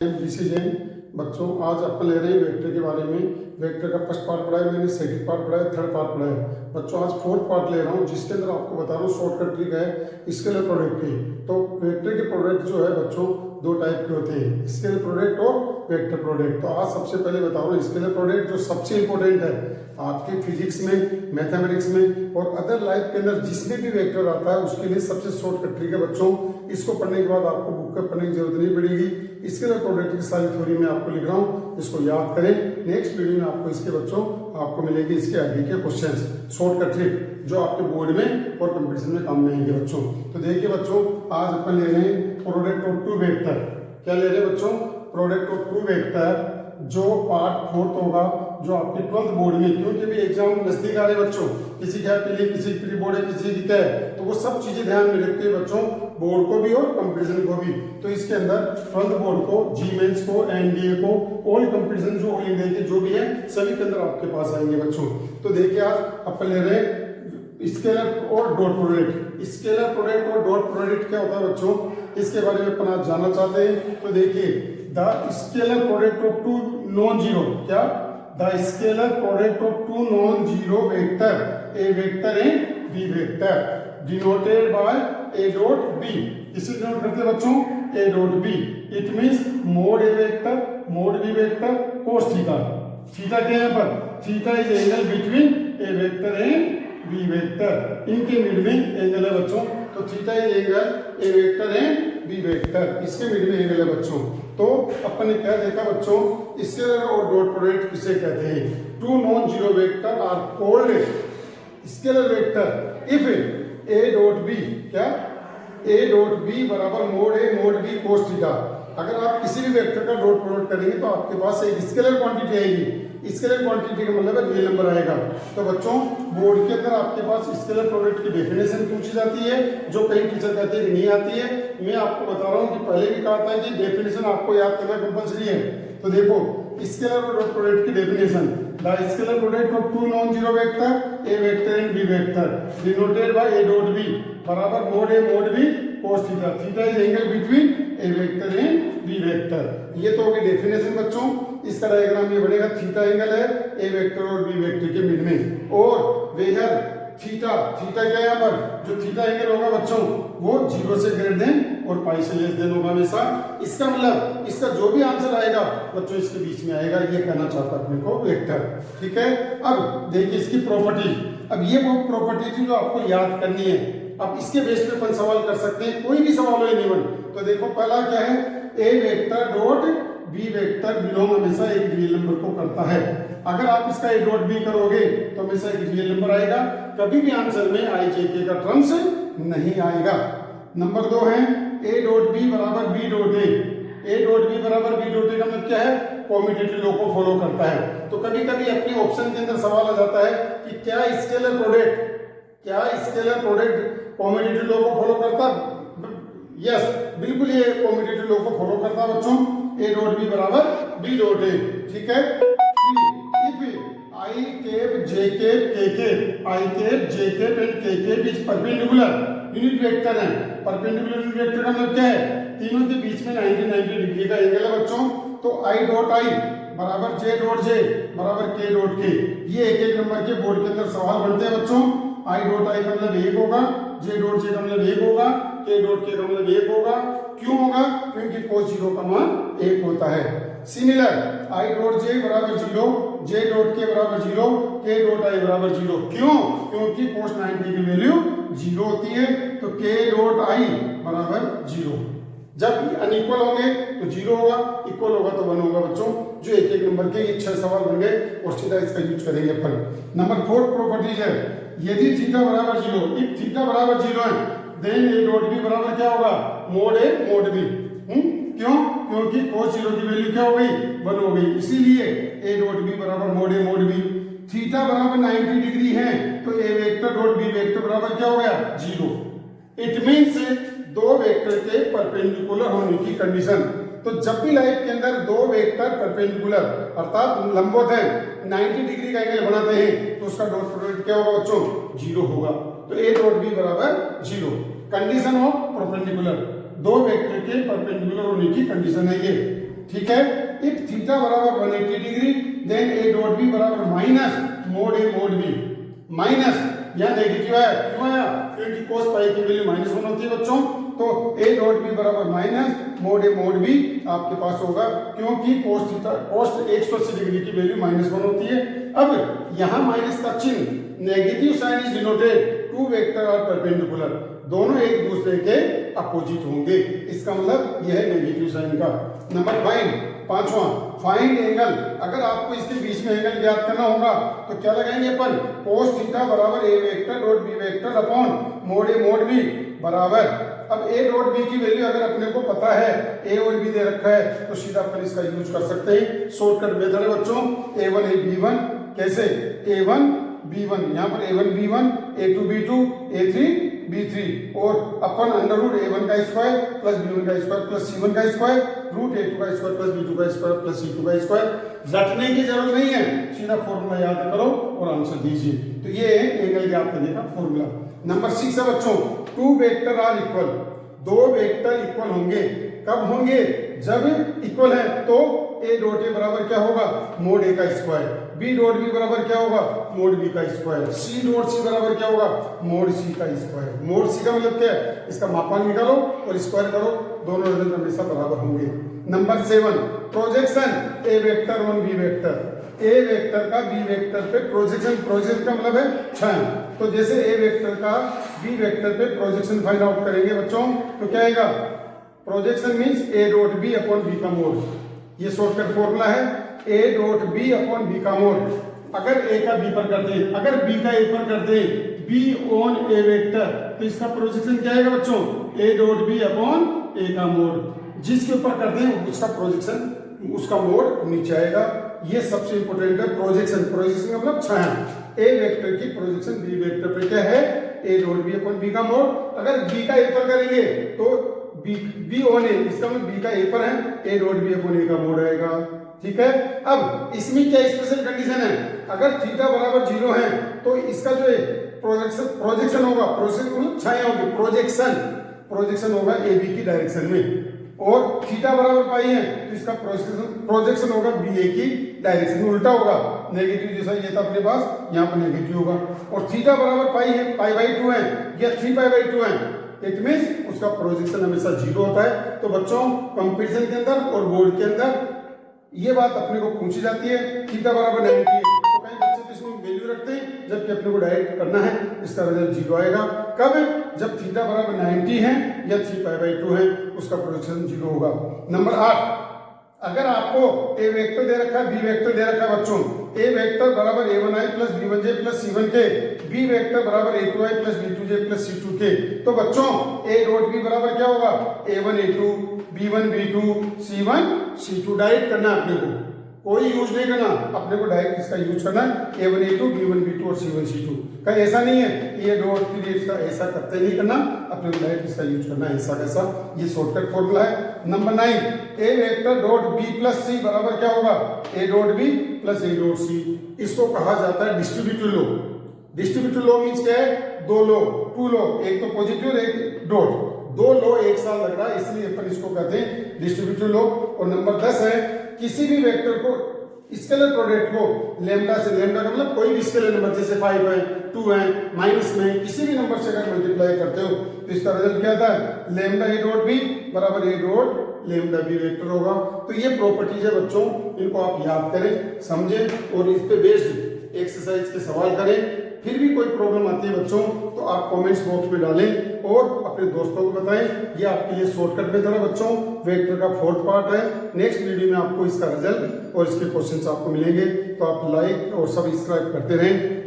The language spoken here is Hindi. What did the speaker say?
बीसी जैन बच्चों, आज अपन ले रहे हैं वेक्टर के बारे में। वेक्टर का फर्स्ट पार्ट पढ़ा है मैंने, सेकंड पार्ट पढ़ा है, थर्ड पार्ट पढ़ा है। बच्चों आज फोर्थ पार्ट ले रहा हूँ, जिसके अंदर आपको बता रहा हूँ शॉर्टकट ट्रिक है स्केलर प्रोडक्ट की। तो वेक्टर के प्रोडक्ट जो है बच्चों दो टाइप के होते हैं, स्केलर प्रोडक्ट और वेक्टर प्रोडक्ट। तो आज सबसे पहले बता रहा हूँ स्केलर प्रोडक्ट, जो सबसे इंपॉर्टेंट है आपके फिजिक्स में, मैथमेटिक्स में और अदर लाइफ के अंदर जिसमें भी वेक्टर आता है उसके लिए सबसे शॉर्टकट ट्रिक है बच्चों। इसको पढ़ने के बाद आपको बुक का पढ़ने की जरूरत नहीं पड़ेगी। स्केलर प्रोडक्ट की सारी थ्योरी मैं आपको लिख रहा हूँ, इसको याद करें। नेक्स्ट वीडियो में आपको इसके बच्चों आपको मिलेगी इसके आगे के क्वेश्चंस, शॉर्टकट ट्रिक जो आपके बोर्ड में और कंपटीशन में काम में आएंगे बच्चों। तो देखिए बच्चों, आज अपन ले रहे हैं प्रोडक्ट ऑफ टू वेक्टर। क्या ले रहे हैं बच्चों? प्रोडक्ट ऑफ टू वेक्टर, जो पार्ट फोर्थ होगा, जो आपके 12th बोर्ड में, क्योंकि भी एग्जाम नजदीक आ रहे बच्चों, किसी का पहले किसी प्री बोर्ड है, किसी की है, तो वो सब चीजें ध्यान में रखते हैं बच्चों, बोर्ड को भी और कंपटीशन को भी। तो इसके अंदर 12th बोर्ड को, जी मेंस को, एनडीए को, ऑल कंपटीशन जो ऑल इंडिया के जो भी है सभी के अंदर आपके पास आएंगे बच्चों। तो देखिए आज अपन ले रहे हैं स्केलर और डॉट प्रोडक्ट। स्केलर प्रोडक्ट और डॉट प्रोडक्ट क्या होता है बच्चों, इसके बारे में अपन आज जानना चाहते हैं। तो देखिए the scalar product of two non zero, क्या the scalar product of two non zero vector, A vector and B vector, denoted by A dot B. इसे डिनोट करते हैं बच्चों A dot B. It means mod A vector, mod B vector, cos theta. Theta क्या है यहाँ पर? Theta is angle between A vector and B vector. इनके मिड में एंगल है बच्चों। तो theta is angle a vector and B vector, इसके मिड में एंगल है बच्चों। तो अपन ने क्या देखा बच्चों, स्केलर और डॉट प्रोडक्ट किसे कहते हैं? Two non zero vector are called scalar vector if a dot b, क्या ए डॉट बी बराबर मोड ए मोड बी कोस थीटा। अगर आप किसी भी वेक्टर का डॉट प्रोडक्ट करेंगे तो आपके पास एक स्केलर क्वांटिटी आएगी। स्केलर क्वांटिटी का मतलब है रियल नंबर आएगा। तो बच्चों बोर्ड के अंदर आपके पास स्केलर प्रोडक्ट की डेफिनेशन पूछी जाती है, जो कई टीचर कहते हैं कि नहीं आती है। मैं आपको बता रहा हूँ कि पहले भी कहा था कि डेफिनेशन आपको याद करना कंपलसरी है। तो देखो स्केलर और डॉट प्रोडक्ट की definition, the scalar product of two non zero vector A vector and B vector denoted by A dot B बराबर mod A mod B cos theta. Theta is angle between A vector and B vector. ये तो होगी डेफिनेशन बच्चों। इसका डायग्राम ये बनेगा, थीटा एंगल है ए वेक्टर और बी वेक्टर के मिड में, और वेयर थीटा, थीटा क्या है यहाँ पर? जो थीटा एंगल होगा बच्चों वो 0 से ग्रेटर देन और पाई से लेस देन होगा हमेशा। इसका मतलब इसका जो भी आंसर आएगा बच्चों इसके बीच में आएगा, ये कहना चाहता अपने को वेक्टर। ठीक है, अब देखिए इसकी प्रॉपर्टी। अब ये वो प्रॉपर्टी थी जो आपको याद करनी है। अब इसके बेस पे अपन सवाल कर सकते हैं, कोई भी सवाल हो एनीवन। तो देखो पहला क्या है, A vector dot B vector belong हमेशा एक रियल नंबर को करता है। अगर आप इसका ए डॉट बी करोगे तो हमेशा एक रियल नंबर आएगा, कभी भी आंसर में आई जे के का टर्म्स नहीं आएगा। नंबर 2 है ए डॉट बी बराबर B dot a. A dot B बराबर बी डॉट ए का मतलब क्या है? कॉम्यूटेटिव लॉ को फॉलो करता है। तो कभी कभी अपने ऑप्शन के अंदर सवाल आ जाता है कि क्या स्केलर प्रोडक्ट, क्या स्केलर प्रोडक्ट कॉम्यूटेटिव लॉ को फॉलो करता? यस, बिल्कुल ये कॉम्यूटेटिव लॉ को फॉलो करता है बच्चों। ए डॉट बी बराबर बी डॉट ए। ठीक है, if I cap J cap K cap, I cap J cap and K cap is perpendicular unit vector है। परपेंडिकुलर यूनिट वेक्टर का मतलब क्या है? तीनों के बीच में 90 डिग्री का एंगल है बच्चों। तो आई डॉट आई बराबर जे डॉट जे बराबर के डॉट के। ये एक एक नंबर के बोर्ड के अंदर सवाल बनते हैं बच्चों। आई डॉट आई का मतलब 1 होगा, जे डॉट जे का मतलब 1 होगा, के डॉट के का मतलब 1 होगा। क्यों होगा? क्योंकि कोस 0 का मान 1 होता है। सिमिलर आई डॉट जे बराबर 0, जे डॉट के बराबर 0, के डॉट आई बराबर 0। क्यों? क्योंकि कोस 90 की वैल्यू 0 होती है। तो के डॉट आई बराबर 0। जब अनइक्वल होंगे तो 0 होगा, इक्वल होगा तो 1 होगा बच्चों। जो एक एक नंबर के 6 सवाल बन गए और सीधा इसका यूज करेंगे अपन। नंबर 4 प्रॉपर्टीज है, यदि थीटा बराबर 0, इफ थीटा बराबर 0 है देन ए डॉट बी बराबर क्या होगा? मोड ए मोड बी। क्यों? क्योंकि cos 0 की वैल्यू क्या हो गई? 1 हो गई, इसीलिए ए डॉट बी बराबर मोड ए मोड बी। थीटा बराबर 90 डिग्री है तो ए वेक्टर डॉट बी वेक्टर बराबर क्या हो गया? 0। इट मींस दो वेक्टर के परपेंडिकुलर होने की कंडीशन। तो जब भी लाइफ के अंदर दो वेक्टर परपेंडिकुलर अर्थात लंबवत है 90 डिग्री का एंगल बनाते हैं तो उसका डॉट प्रोडक्ट क्या होगा बच्चों? 0 होगा। तो ए डॉट बी बराबर 0। कंडीशन ऑफ परपेंडिकुलर, दो वेक्टर के परपेंडिकुलर होने की कंडीशन है ये। ठीक है। इफ थीटा बराबर 180 degree then a dot B बराबर माइनस मोड ए मोड बी। माइनस यहाँ नेगेटिव है, क्यों आया? क्योंकि cos पाई की वैल्यू -1 होती है बच्चों, तो ए डॉट बी बराबर माइनस मोड ए मोड बी आपके पास होगा, क्योंकि cos थीटा cos 180 डिग्री की वैल्यू -1 होती है। अब यहाँ माइनस का चिन्ह negative sign is denoted two vector are perpendicular, दोनों एक दूसरे के अपोजिट होंगे, इसका मतलब यह है नेगेटिव साइन का। नंबर 5 पांचवा फाइंड एंगल। अगर आपको इसके बीच में एंगल ज्ञात करना होगा तो क्या लगाएंगे अपन? cos थीटा बराबर A vector dot B vector upon mod A mod B बराबर। अब ए डॉट बी की वैल्यू अगर अपने को पता है, ए और बी दे रखा है, तो सीधा अपन इसका यूज कर सकते हैं। शॉर्टकट मेथड है बच्चों, a1 a b1। कैसे? a1 b1, यहाँ पर a1 b1, a2 b2, a3 b3 और अपन अंडर रूट a1 का स्क्वायर प्लस b1 का स्क्वायर प्लस c1 का स्क्वायर रूट a2 का स्क्वायर प्लस b2 का स्क्वायर प्लस c2 का स्क्वायर। रटने की जरूरत नहीं है, सीधा फॉर्मूला याद करो और आंसर दीजिए। तो ये है एंगल ज्ञात करने का फॉर्मूला। नंबर 6 है बच्चों, टू वेक्टर आर इक्वल, दो वेक्टर इक्वल होंगे। कब होंगे? जब इक्वल है तो ए डॉट ए बराबर क्या होगा? मोड ए का स्क्वायर। बी डॉट बी बराबर क्या होगा? मोड बी का स्क्वायर। सी डॉट सी बराबर क्या होगा? मोड सी का स्क्वायर। मोड सी का मतलब क्या है? इसका मापांक निकालो और स्क्वायर करो, दोनों रिजल्ट हमेशा बराबर होंगे। Number 7 projection a vector on b vector. A vector का बी वेक्टर पे प्रोजेक्शन, प्रोजेक्शन का मतलब है छाया। तो जैसे ए वेक्टर का बी वेक्टर पे प्रोजेक्शन फाइंड आउट करेंगे बच्चों, तो क्या आएगा? Projection means a dot b upon b का मोड। ये शॉर्टकट फॉर्मूला है, a dot b upon b का मोड। अगर ए का बी पर कर दें, अगर बी का ए पर कर दें, बी ऑन ए वेक्टर, तो इसका प्रोजेक्शन क्या आएगा बच्चों? ए डॉट बी अपॉन ए का मोड। जिसके ऊपर कर दें उसका प्रोजेक्शन, उसका मोड नीचे आएगा। ये सबसे इंपॉर्टेंट है प्रोजेक्शन। प्रोजेक्शन का मतलब छाया। ए वेक्टर की प्रोजेक्शन बी वेक्टर पे क्या है? A dot b upon b का मोड। अगर बी का ए पर करेंगे तो बी ऑन ए, इसका मतलब बी का ए पर है, ए डॉट बी अपॉन ए का मोड आएगा। ठीक है। अब इसमें क्या स्पेशल कंडीशन है? अगर थीटा बराबर 0 है तो इसका जो है प्रोजेक्शन होगा, प्रोजेक्शन मतलब छाया होगी, प्रोजेक्शन होगा ए बी की डायरेक्शन में। और थीटा बराबर पाई है तो इसका प्रोजेक्शन होगा बी ए की डायरेक्शन में, उल्टा होगा। नेगेटिव जैसा ये था अपने पास, यहाँ पर नेगेटिव होगा। और थीटा बराबर पाई है, पाई बाई 2 है या 3 पाई बाई 2 है, इट मींस उसका प्रोजेक्शन हमेशा 0 होता है। तो बच्चों कंपटीशन के अंदर और बोर्ड के अंदर ये बात अपने को पूछी जाती है, थीटा बराबर 90 है, तो कई बच्चे तो इसमें वैल्यू रखते हैं, जबकि अपने को डायरेक्ट करना है, इसका रिजल्ट 0 आएगा। कब? जब थीटा बराबर 90 है या 3 पाई बाई 2 है, उसका प्रोजेक्शन 0 होगा। नंबर 8, अगर आपको ए वेक्टर दे रखा है, बी वेक्टर दे रखा है बच्चों, ए वेक्टर बराबर a1i plus b1j plus c1k, B vector बराबर a2i plus b2j plus c2k, तो बच्चों ए डॉट बी बराबर क्या होगा? a1 a2 b1 b2 c1 c2 direct करना है अपने को, कोई यूज नहीं करना, अपने को डायरेक्ट इसका यूज करना है, a1 a2 b1 b2 और c1 c2। कहीं ऐसा नहीं है ये डॉट फिर इसका ऐसा करते नहीं करना, अपने को डायरेक्ट इसका यूज करना है ऐसा कैसा। ये शॉर्टकट फॉर्मूला है। Number 9, a vector dot b plus c बराबर क्या होगा? A dot b plus a dot c. इसको कहा जाता है distributive law. Distributive law means क्या है? दो लॉ, टू लॉ, एक तो पॉजिटिव एक डॉट, दो लॉ एक साथ लग रहा है, इसलिए अपन इसको कहते हैं डिस्ट्रीब्यूटिव लॉ। और नंबर 10 है, किसी भी वेक्टर को स्केलर प्रोडक्ट को लैम्डा से, लैम्डा का मतलब कोई भी स्केलर नंबर जैसे 5 है 2 है माइनस में किसी भी नंबर से अगर मल्टीप्लाई करते हो तो इसका रिजल्ट क्या आता है? लैम्डा ए डॉट बी बराबर a dot lambda b vector होगा। तो ये प्रॉपर्टीज है बच्चों, इनको आप याद करें, समझें और इस पे बेस्ड एक्सरसाइज के सवाल करें। फिर भी कोई प्रॉब्लम आती है बच्चों तो आप कमेंट्स बॉक्स में डालें और अपने दोस्तों को बताएं। ये आपके लिए शॉर्टकट मेथड है बच्चों, वेक्टर का 4th पार्ट है। नेक्स्ट वीडियो में आपको इसका रिजल्ट और इसके क्वेश्चंस आपको मिलेंगे, तो आप लाइक और सब्सक्राइब करते रहें।